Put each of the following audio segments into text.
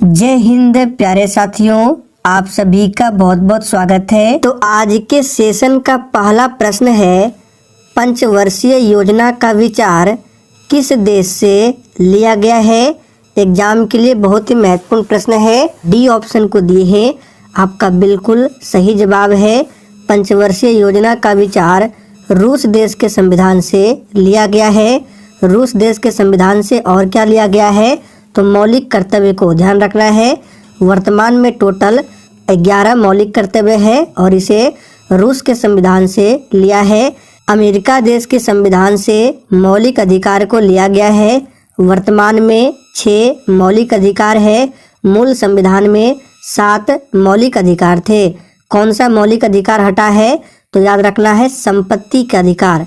जय हिंद प्यारे साथियों, आप सभी का बहुत बहुत स्वागत है। तो आज के सेशन का पहला प्रश्न है, पंचवर्षीय योजना का विचार किस देश से लिया गया है। एग्जाम के लिए बहुत ही महत्वपूर्ण प्रश्न है। डी ऑप्शन को दिए हैं, आपका बिल्कुल सही जवाब है। पंचवर्षीय योजना का विचार रूस देश के संविधान से लिया गया है। रूस देश के संविधान से और क्या लिया गया है, तो मौलिक कर्तव्य को ध्यान रखना है। वर्तमान में टोटल 11 मौलिक कर्तव्य है और इसे रूस के संविधान से लिया है। अमेरिका देश के संविधान से मौलिक अधिकार को लिया गया है। वर्तमान में 6 मौलिक अधिकार है। मूल संविधान में 7 मौलिक अधिकार थे। कौन सा मौलिक अधिकार हटा है, तो याद रखना है संपत्ति के अधिकार।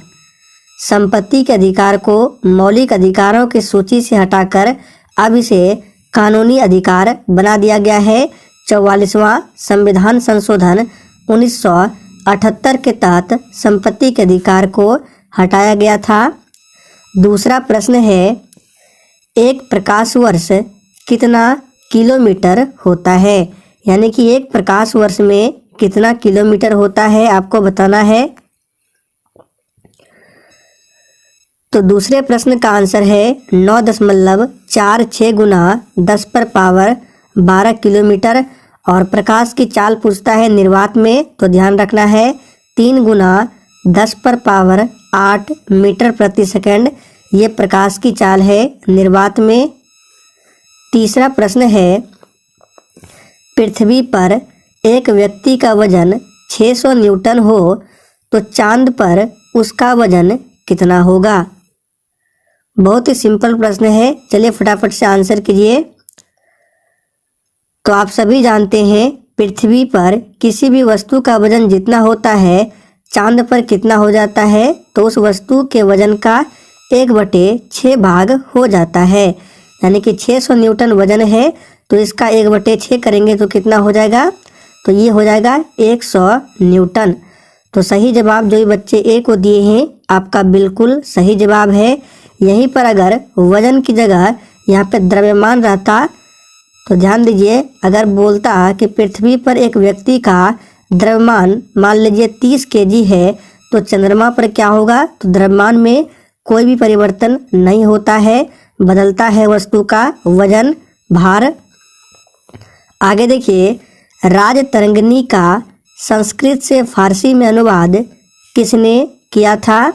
संपत्ति के अधिकार को मौलिक अधिकारों की सूची से हटाकर अब इसे कानूनी अधिकार बना दिया गया है। 44वां संविधान संशोधन 1978 के तहत संपत्ति के अधिकार को हटाया गया था। दूसरा प्रश्न है, एक प्रकाश वर्ष कितना किलोमीटर होता है, यानी कि एक प्रकाश वर्ष में कितना किलोमीटर होता है, आपको बताना है। तो दूसरे प्रश्न का आंसर है 9.46 गुना 10 पर पावर 12 किलोमीटर। और प्रकाश की चाल पूछता है निर्वात में, तो ध्यान रखना है 3 गुना 10 पर पावर 8 मीटर प्रति सेकंड, ये प्रकाश की चाल है निर्वात में। तीसरा प्रश्न है, पृथ्वी पर एक व्यक्ति का वजन 600 न्यूटन हो तो चांद पर उसका वजन कितना होगा। बहुत ही सिंपल प्रश्न है, चलिए फटाफट से आंसर कीजिए। तो आप सभी जानते हैं पृथ्वी पर किसी भी वस्तु का वजन जितना होता है चांद पर कितना हो जाता है, तो उस वस्तु के वजन का 1/6 भाग हो जाता है। यानी कि 600 न्यूटन वजन है तो इसका 1/6 करेंगे तो कितना हो जाएगा, तो ये हो जाएगा 100 न्यूटन। तो सही जवाब जो ये बच्चे ए को दिए हैं, आपका बिल्कुल सही जवाब है। यहीं पर अगर वजन की जगह यहाँ पे द्रव्यमान रहता, तो ध्यान दीजिए, अगर बोलता कि पृथ्वी पर एक व्यक्ति का द्रव्यमान मान लीजिए 30 kg है, तो चंद्रमा पर क्या होगा, तो द्रव्यमान में कोई भी परिवर्तन नहीं होता है, बदलता है वस्तु का वजन, भार। आगे देखिए, राजतरंगिणी का संस्कृत से फारसी में अनुवाद किसने किया था।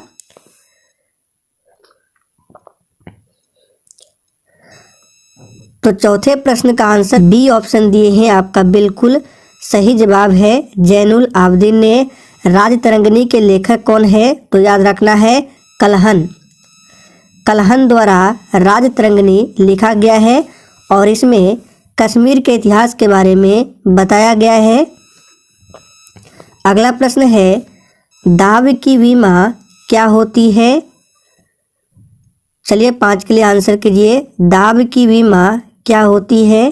तो चौथे प्रश्न का आंसर बी ऑप्शन दिए हैं, आपका बिल्कुल सही जवाब है जैनुल आबदीन ने। राजतरंगिणी के लेखक कौन है, तो याद रखना है कलहन। कलहन द्वारा राजतरंगिणी लिखा गया है और इसमें कश्मीर के इतिहास के बारे में बताया गया है। अगला प्रश्न है, दाव की विमा क्या होती है। चलिए 5 के लिए आंसर कीजिए, दाव की विमा क्या होती है।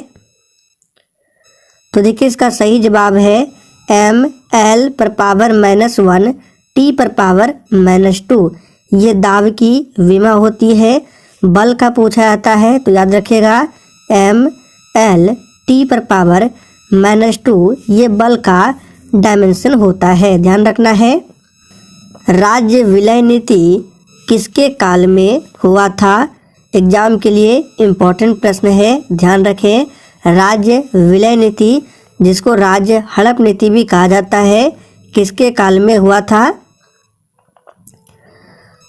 तो देखिए इसका सही जवाब है ml पर पावर -1 t पर पावर -2, ये दाव की विमा होती है। बल का पूछा जाता है तो याद रखिएगा ml t पर पावर -2, ये बल का डायमेंशन होता है, ध्यान रखना है। राज्य विलय नीति किसके काल में हुआ था। एग्जाम के लिए इम्पोर्टेंट प्रश्न है, ध्यान रखें। राज्य विलय नीति, जिसको राज्य हड़प नीति भी कहा जाता है, किसके काल में हुआ था।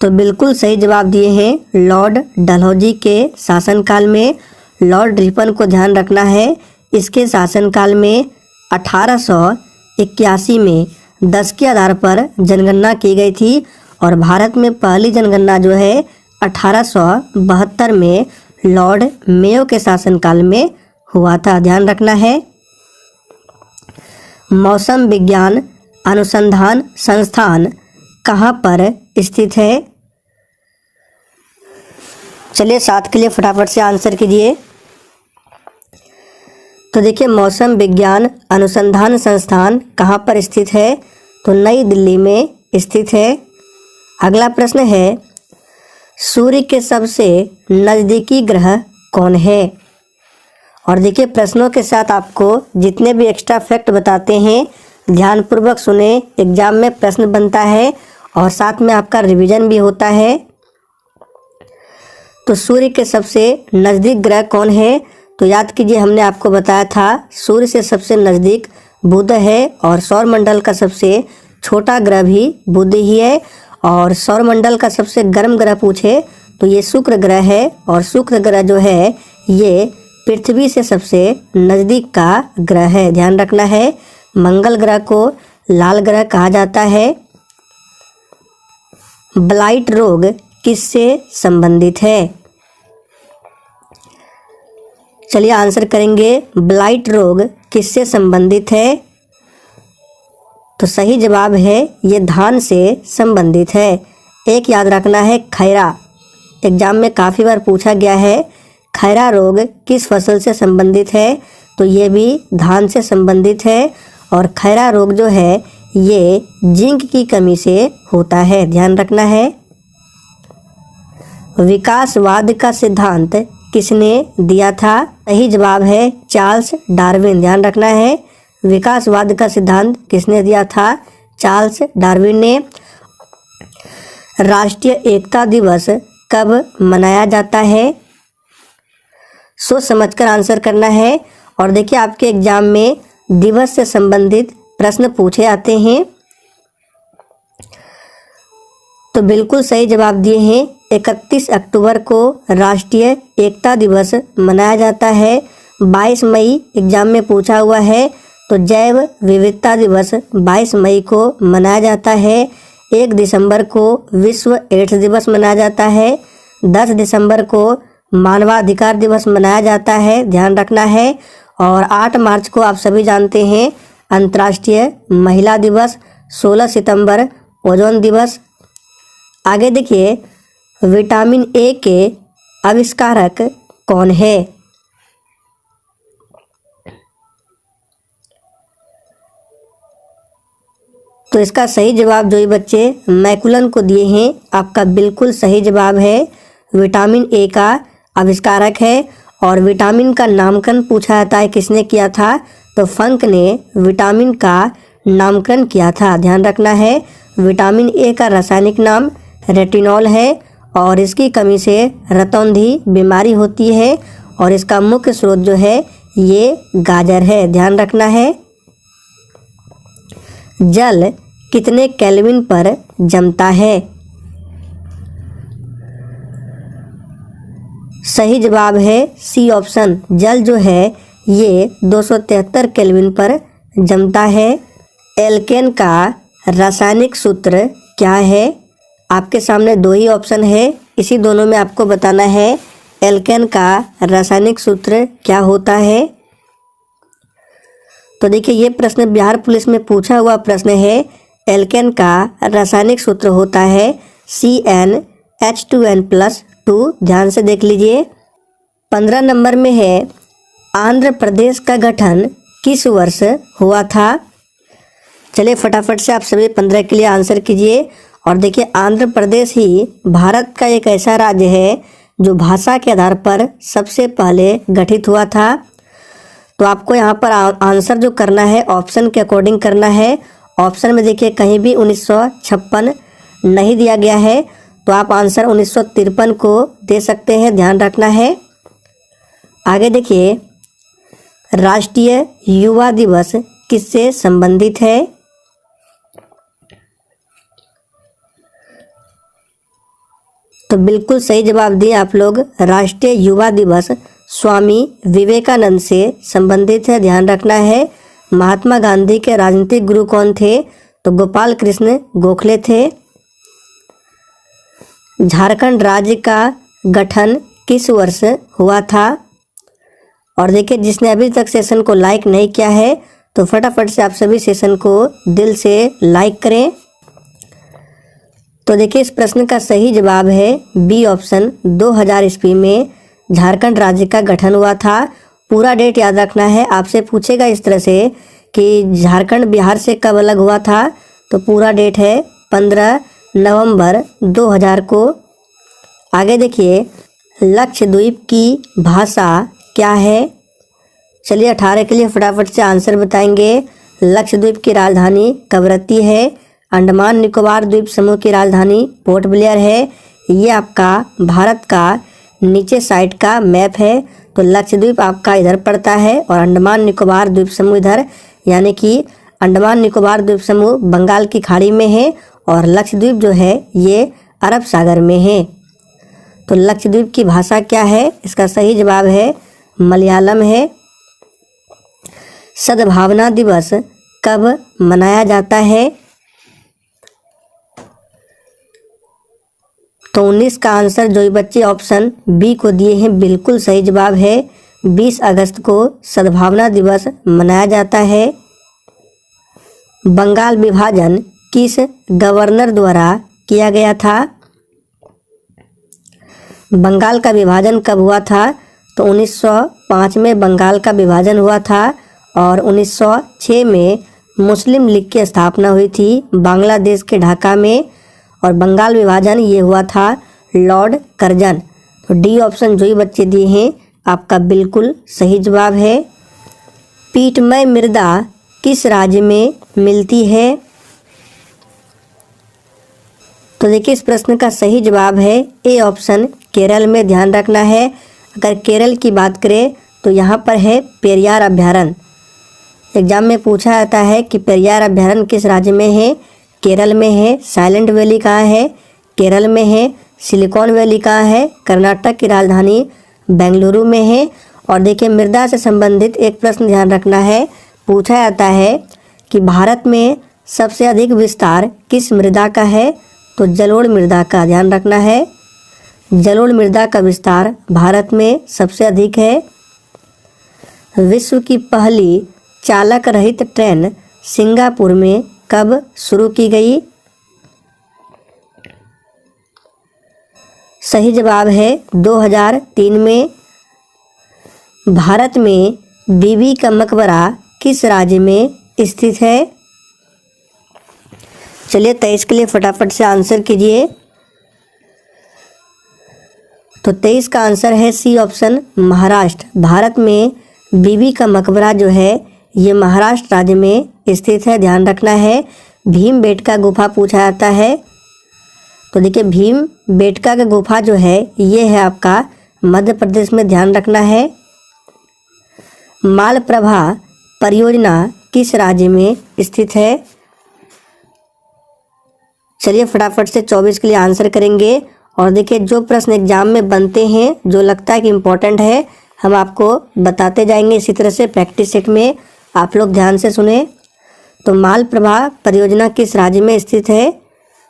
तो बिल्कुल सही जवाब दिए हैं लॉर्ड डलहौजी के शासनकाल में। लॉर्ड रिपन को ध्यान रखना है, इसके शासनकाल में 1881 में 10 के आधार पर जनगणना की गई थी और भारत में पहली जनगणना जो है 1872 में लॉर्ड मेयो के शासनकाल में हुआ था, ध्यान रखना है। मौसम विज्ञान अनुसंधान संस्थान कहाँ पर स्थित है। चलिए 7 के लिए फटाफट से आंसर कीजिए। तो देखिए मौसम विज्ञान अनुसंधान संस्थान कहाँ पर स्थित है, तो नई दिल्ली में स्थित है। अगला प्रश्न है, सूर्य के सबसे नज़दीकी ग्रह कौन है। और देखिए प्रश्नों के साथ आपको जितने भी एक्स्ट्रा फैक्ट बताते हैं ध्यानपूर्वक सुने, एग्जाम में प्रश्न बनता है और साथ में आपका रिवीजन भी होता है। तो सूर्य के सबसे नज़दीक ग्रह कौन है? तो याद कीजिए हमने आपको बताया था सूर्य से सबसे नज़दीक बुध है और सौरमंडल का सबसे छोटा ग्रह भी बुध ही है। और सौरमंडल का सबसे गर्म ग्रह पूछे तो ये शुक्र ग्रह है और शुक्र ग्रह जो है ये पृथ्वी से सबसे नज़दीक का ग्रह है, ध्यान रखना है। मंगल ग्रह को लाल ग्रह कहा जाता है। ब्लाइट रोग किससे संबंधित है? चलिए आंसर करेंगे, ब्लाइट रोग किससे संबंधित है? तो सही जवाब है ये धान से संबंधित है। एक याद रखना है, खैरा, एग्जाम में काफ़ी बार पूछा गया है खैरा रोग किस फसल से संबंधित है? तो ये भी धान से संबंधित है और खैरा रोग जो है ये जिंक की कमी से होता है, ध्यान रखना है। विकासवाद का सिद्धांत किसने दिया था? सही जवाब है चार्ल्स डार्विन, ध्यान रखना है। विकासवाद का सिद्धांत किसने दिया था? चार्ल्स डार्विन ने। राष्ट्रीय एकता दिवस कब मनाया जाता है? सोच समझकर आंसर करना है। और देखिए आपके एग्जाम में दिवस से संबंधित प्रश्न पूछे आते हैं। तो बिल्कुल सही जवाब दिए हैं। 31 अक्टूबर को राष्ट्रीय एकता दिवस मनाया जाता है। 22 मई एग्जाम में पूछा हुआ है तो जैव विविधता दिवस 22 मई को मनाया जाता है। 1 दिसंबर को विश्व एड्स दिवस मनाया जाता है। 10 दिसंबर को मानवाधिकार दिवस मनाया जाता है, ध्यान रखना है। और 8 मार्च को आप सभी जानते हैं अंतर्राष्ट्रीय महिला दिवस। 16 सितंबर ओजोन दिवस। आगे देखिए, विटामिन ए के आविष्कारक कौन है? तो इसका सही जवाब जो ये बच्चे मैकुलन को दिए हैं, आपका बिल्कुल सही जवाब है। विटामिन ए का आविष्कारक है। और विटामिन का नामकरण पूछा जाता है किसने किया था? तो फंक ने विटामिन का नामकरण किया था, ध्यान रखना है। विटामिन ए का रासायनिक नाम रेटिनॉल है और इसकी कमी से रतौंधी बीमारी होती है और इसका मुख्य स्रोत जो है ये गाजर है, ध्यान रखना है। जल कितने केल्विन पर जमता है? सही जवाब है सी ऑप्शन। जल जो है ये 273 केल्विन पर जमता है। एल्केन का रासायनिक सूत्र क्या है? आपके सामने 2 ही ऑप्शन है, इसी दोनों में आपको बताना है एल्केन का रासायनिक सूत्र क्या होता है। तो देखिए ये प्रश्न बिहार पुलिस में पूछा हुआ प्रश्न है। एल्केन का रासायनिक सूत्र होता है CnH2n+2, ध्यान से देख लीजिए। 15 नंबर में है आंध्र प्रदेश का गठन किस वर्ष हुआ था? चलिए फटाफट से आप सभी 15 के लिए आंसर कीजिए। और देखिए आंध्र प्रदेश ही भारत का एक ऐसा राज्य है जो भाषा के आधार पर सबसे पहले गठित हुआ था। तो आपको यहाँ पर आंसर जो करना है ऑप्शन के अकॉर्डिंग करना है। ऑप्शन में देखिए कहीं भी 1956 नहीं दिया गया है तो आप आंसर 1953 को दे सकते हैं, ध्यान रखना है। आगे देखिए, राष्ट्रीय युवा दिवस किससे संबंधित है? तो बिल्कुल सही जवाब दिए आप लोग। राष्ट्रीय युवा दिवस स्वामी विवेकानंद से संबंधित है, ध्यान रखना है। महात्मा गांधी के राजनीतिक गुरु कौन थे? तो गोपाल कृष्ण गोखले थे। झारखंड राज्य का गठन किस वर्ष हुआ था? और देखिए जिसने अभी तक सेशन को लाइक नहीं किया है तो फटाफट से आप सभी सेशन को दिल से लाइक करें। तो देखिए इस प्रश्न का सही जवाब है बी ऑप्शन। 2000 ईस्वी में झारखंड राज्य का गठन हुआ था। पूरा डेट याद रखना है। आपसे पूछेगा इस तरह से कि झारखंड बिहार से कब अलग हुआ था, तो पूरा डेट है 15 नवंबर 2000 को। आगे देखिए, लक्षद्वीप की भाषा क्या है? चलिए 18 के लिए फटाफट से आंसर बताएंगे। लक्षद्वीप की राजधानी कवरत्ती है। अंडमान निकोबार द्वीप समूह की राजधानी पोर्ट ब्लेयर है। ये आपका भारत का नीचे साइड का मैप है, तो लक्षद्वीप आपका इधर पड़ता है और अंडमान निकोबार द्वीप समूह इधर, यानी कि अंडमान निकोबार द्वीप समूह बंगाल की खाड़ी में है और लक्षद्वीप जो है ये अरब सागर में है। तो लक्षद्वीप की भाषा क्या है? इसका सही जवाब है मलयालम है। सद्भावना दिवस कब मनाया जाता है? तो 19 का आंसर जो बच्चे ऑप्शन बी को दिए हैं बिल्कुल सही जवाब है। 20 अगस्त को सद्भावना दिवस मनाया जाता है। बंगाल विभाजन किस गवर्नर द्वारा किया गया था? बंगाल का विभाजन कब हुआ था? तो 1905 में बंगाल का विभाजन हुआ था और 1906 में मुस्लिम लीग की स्थापना हुई थी बांग्लादेश के ढाका में, और बंगाल विभाजन ये हुआ था लॉर्ड कर्जन। तो डी ऑप्शन जो ही बच्चे दिए हैं आपका बिल्कुल सही जवाब है। पीठमय मृदा किस राज्य में मिलती है? तो देखिए इस प्रश्न का सही जवाब है ए ऑप्शन केरल में। ध्यान रखना है, अगर केरल की बात करें तो यहाँ पर है पेरियार अभ्यारण्य। एग्जाम में पूछा जाता है कि पेरियार अभ्यारण्य किस राज्य में है? केरल में है। साइलेंट वैली कहाँ है? केरल में है। सिलिकॉन वैली कहाँ है? कर्नाटक की राजधानी बेंगलुरु में है। और देखिए मृदा से संबंधित एक प्रश्न ध्यान रखना है, पूछा जाता है कि भारत में सबसे अधिक विस्तार किस मृदा का है? तो जलोढ़ मृदा का। ध्यान रखना है, जलोढ़ मृदा का विस्तार भारत में सबसे अधिक है। विश्व की पहली चालक रहित ट्रेन सिंगापुर में कब शुरू की गई? सही जवाब है 2003 में। भारत में बीबी का मकबरा किस राज्य में स्थित है? चलिए 23 के लिए फटाफट से आंसर कीजिए। तो 23 का आंसर है सी ऑप्शन महाराष्ट्र। भारत में बीबी का मकबरा जो है ये महाराष्ट्र राज्य में स्थित है। ध्यान रखना है। भीमबेटका गुफा पूछा जाता है, तो देखिए भीमबेटका का गुफा जो है ये है आपका मध्य प्रदेश में। ध्यान रखना है। मालप्रभा परियोजना किस राज्य में स्थित है? चलिए फटाफट से 24 के लिए आंसर करेंगे। और देखिए जो प्रश्न एग्जाम में बनते हैं, जो लगता है कि इम्पोर्टेंट है, हम आपको बताते जाएंगे इसी तरह से प्रैक्टिस सेट में। आप लोग ध्यान से सुने। तो मालप्रभा परियोजना किस राज्य में स्थित है?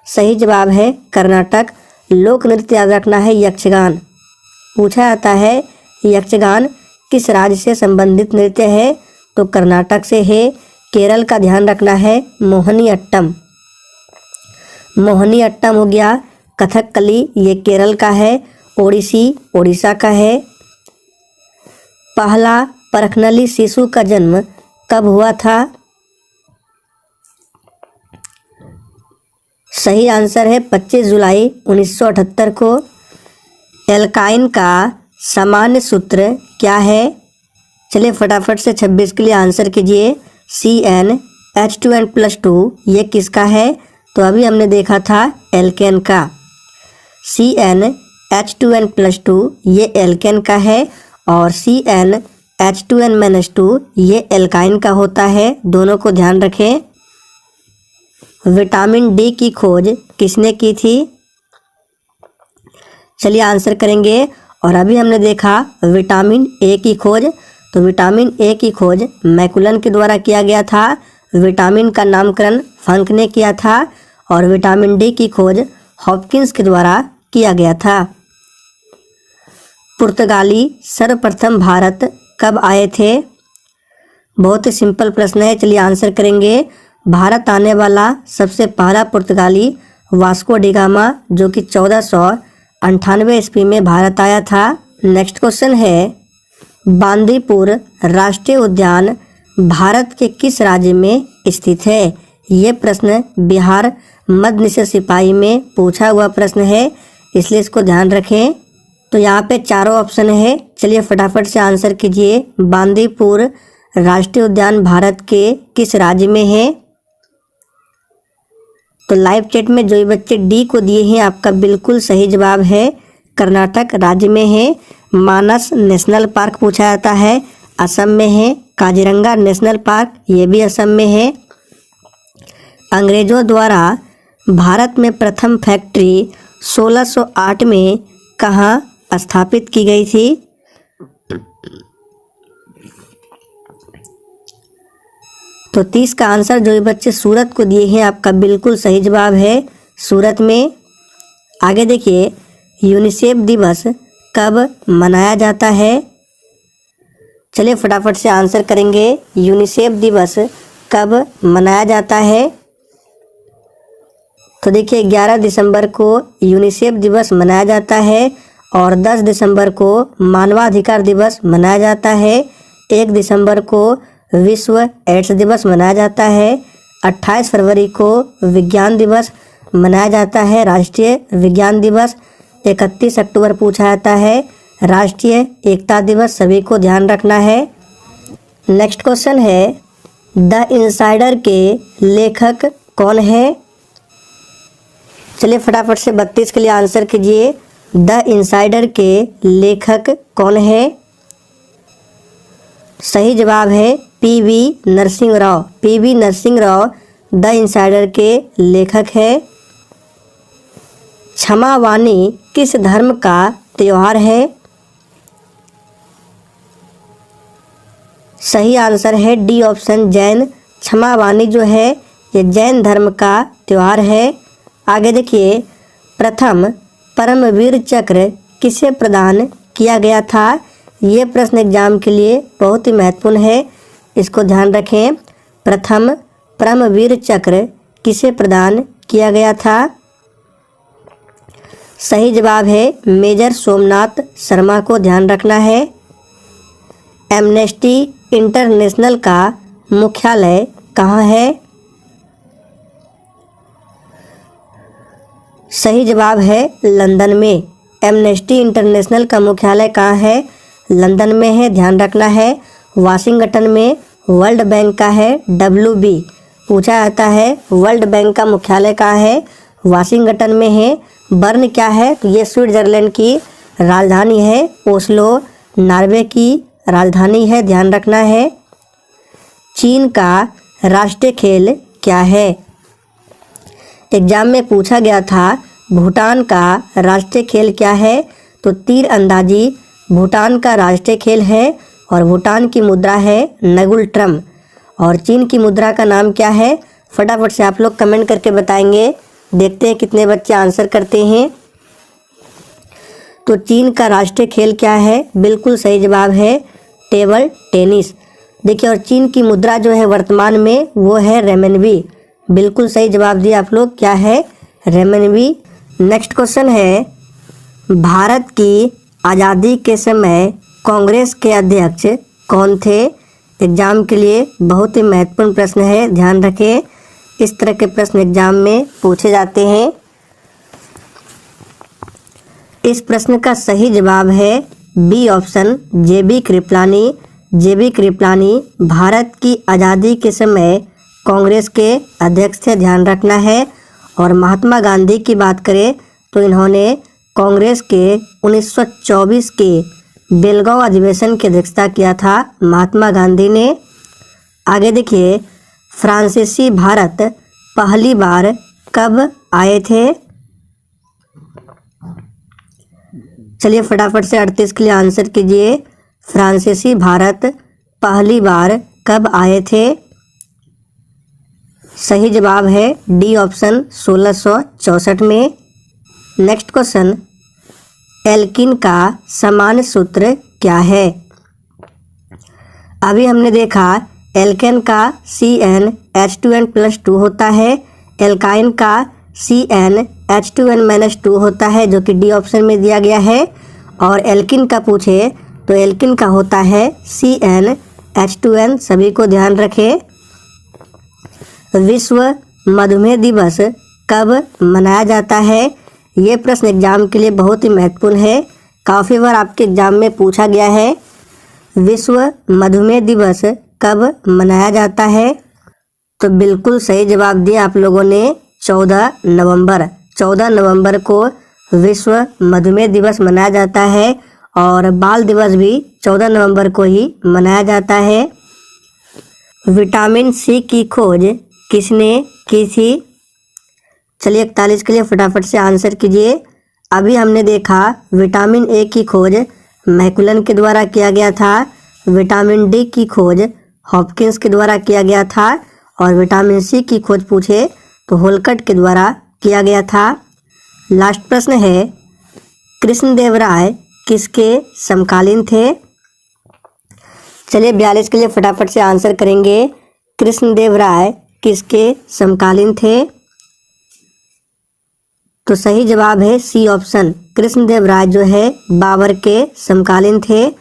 सही जवाब है कर्नाटक। लोक नृत्य याद रखना है यक्षगान। पूछा जाता है यक्षगान किस राज्य से संबंधित नृत्य है? तो कर्नाटक से है। केरल का ध्यान रखना है मोहिनी अट्टम। मोहिनी अट्टम हो गया। कथकली ये केरल का है। ओडिसी ओडिशा का है। पहला परखनली शिशु का जन्म कब हुआ था? सही आंसर है 25 जुलाई 1978 को। एल्काइन का सामान्य सूत्र क्या है? चलिए फटाफट से 26 के लिए आंसर कीजिए। CnH2n+2 ये किसका है? तो अभी हमने देखा था एल्केन का। CnH2n+2 ये एल्केन का है और CnH2n-2 ये एल्काइन का होता है। दोनों को ध्यान रखें। विटामिन डी की खोज किसने की थी? चलिए आंसर करेंगे। और अभी हमने देखा विटामिन ए की खोज, तो विटामिन ए की खोज मैकुलन के द्वारा किया गया था। विटामिन का नामकरण फंक ने किया था और विटामिन डी की खोज हॉपकिंस के द्वारा किया गया था। पुर्तगाली सर्वप्रथम भारत कब आए थे? बहुत ही सिंपल प्रश्न है, चलिए आंसर करेंगे। भारत आने वाला सबसे पहला पुर्तगाली वास्को डी गामा, जो कि 1498 ईस्वी में भारत आया था। नेक्स्ट क्वेश्चन है, बांदीपुर राष्ट्रीय उद्यान भारत के किस राज्य में स्थित है? ये प्रश्न बिहार मध्य निषेध सिपाही में पूछा हुआ प्रश्न है, इसलिए इसको ध्यान रखें। तो यहाँ पे चारों ऑप्शन है। चलिए फटाफट से आंसर कीजिए। बांदीपुर राष्ट्रीय उद्यान भारत के किस राज्य में है? तो लाइव चैट में जो भी बच्चे डी को दिए हैं आपका बिल्कुल सही जवाब है कर्नाटक राज्य में है। मानस नेशनल पार्क पूछा जाता है, असम में है। काजीरंगा नेशनल पार्क ये भी असम में है। अंग्रेजों द्वारा भारत में प्रथम फैक्ट्री 1608 में कहाँ स्थापित की गई थी? तो 30 का आंसर जो भी बच्चे सूरत को दिए हैं आपका बिल्कुल सही जवाब है सूरत में। आगे देखिए, यूनिसेफ दिवस कब मनाया जाता है? चलिए फटाफट से आंसर करेंगे। यूनिसेफ दिवस कब मनाया जाता है? तो देखिए 11 दिसंबर को यूनिसेफ दिवस मनाया जाता है और 10 दिसंबर को मानवाधिकार दिवस मनाया जाता है। 1 दिसंबर को विश्व एड्स दिवस मनाया जाता है। 28 फरवरी को विज्ञान दिवस मनाया जाता है, राष्ट्रीय विज्ञान दिवस। 31 अक्टूबर पूछा जाता है राष्ट्रीय एकता दिवस, सभी को ध्यान रखना है। नेक्स्ट क्वेश्चन है, द इनसाइडर के लेखक कौन है? चलिए फटाफट से 32 के लिए आंसर कीजिए। द इनसाइडर के लेखक कौन है? सही जवाब है PV Narasimha Rao. PV Narasimha Rao The Insider के लेखक है। क्षमावानी किस धर्म का त्योहार है? सही आंसर है डी ऑप्शन जैन। क्षमावानी जो है ये जैन धर्म का त्योहार है। आगे देखिए, प्रथम परमवीर चक्र किसे प्रदान किया गया था? ये प्रश्न एग्जाम के लिए बहुत ही महत्वपूर्ण है, इसको ध्यान रखें। प्रथम परमवीर चक्र किसे प्रदान किया गया था? सही जवाब है मेजर सोमनाथ शर्मा को ध्यान रखना है। एमनेस्टी इंटरनेशनल का मुख्यालय कहाँ है? सही जवाब है लंदन में। एमनेस्टी इंटरनेशनल का मुख्यालय कहाँ है? लंदन में है, ध्यान रखना है। वाशिंगटन में वर्ल्ड बैंक का है, WB पूछा जाता है वर्ल्ड बैंक का मुख्यालय कहाँ है? वाशिंगटन में है। बर्न क्या है? तो ये स्विट्जरलैंड की राजधानी है। ओस्लो नॉर्वे की राजधानी है, ध्यान रखना है। चीन का राष्ट्रीय खेल क्या है? एग्जाम में पूछा गया था भूटान का राष्ट्रीय खेल क्या है? तो तीर अंदाजी भूटान का राष्ट्रीय खेल है और भूटान की मुद्रा है नगुल ट्रम। और चीन की मुद्रा का नाम क्या है? फटाफट से आप लोग कमेंट करके बताएंगे। देखते हैं कितने बच्चे आंसर करते हैं। तो चीन का राष्ट्रीय खेल क्या है? बिल्कुल सही जवाब है टेबल टेनिस। देखिए, और चीन की मुद्रा जो है वर्तमान में वो है रेमनबी। बिल्कुल सही जवाब दिया आप लोग, क्या है? रेमनबी। नेक्स्ट क्वेश्चन है, भारत की आज़ादी के समय कांग्रेस के अध्यक्ष कौन थे? एग्जाम के लिए बहुत ही महत्वपूर्ण प्रश्न है, ध्यान रखें। इस तरह के प्रश्न एग्जाम में पूछे जाते हैं। इस प्रश्न का सही जवाब है B option JB Kripalani. JB Kripalani Bharat की आज़ादी के समय कांग्रेस के अध्यक्ष थे, ध्यान रखना है। और महात्मा गांधी की बात करें तो इन्होंने कांग्रेस के 1924 के बेलगांव अधिवेशन की अध्यक्षता किया था महात्मा गांधी ने। आगे देखिए, फ्रांसीसी भारत पहली बार कब आए थे? चलिए फटाफट से 38 के लिए आंसर कीजिए। फ्रांसीसी भारत पहली बार कब आए थे? सही जवाब है डी ऑप्शन 1664 में। नेक्स्ट क्वेश्चन, एल्किन का सामान्य सूत्र क्या है? अभी हमने देखा एल्केन का CnH2n+2 होता है, एल्काइन का CnH2n-2 होता है जो कि डी ऑप्शन में दिया गया है। और एल्किन का पूछे तो एल्किन का होता है CnH2n, सभी को ध्यान रखें। विश्व मधुमेह दिवस कब मनाया जाता है? ये प्रश्न एग्जाम के लिए बहुत ही महत्वपूर्ण है, काफ़ी बार आपके एग्जाम में पूछा गया है। विश्व मधुमेह दिवस कब मनाया जाता है? तो बिल्कुल सही जवाब दिया आप लोगों ने, 14 नवंबर। 14 नवंबर को विश्व मधुमेह दिवस मनाया जाता है और बाल दिवस भी 14 नवंबर को ही मनाया जाता है। विटामिन सी की खोज किसने की थी? चलिए 41 के लिए फटाफट से आंसर कीजिए। अभी हमने देखा विटामिन ए की खोज मैकुलन के द्वारा किया गया था, विटामिन डी की खोज हॉपकिंस के द्वारा किया गया था और विटामिन सी की खोज पूछे तो होलकट के द्वारा किया गया था। लास्ट प्रश्न है, कृष्णदेवराय किसके समकालीन थे? चलिए 42 के लिए फटाफट से आंसर करेंगे। कृष्णदेवराय किसके समकालीन थे? तो सही जवाब है सी ऑप्शन, कृष्णदेवराय जो है बाबर के समकालीन थे।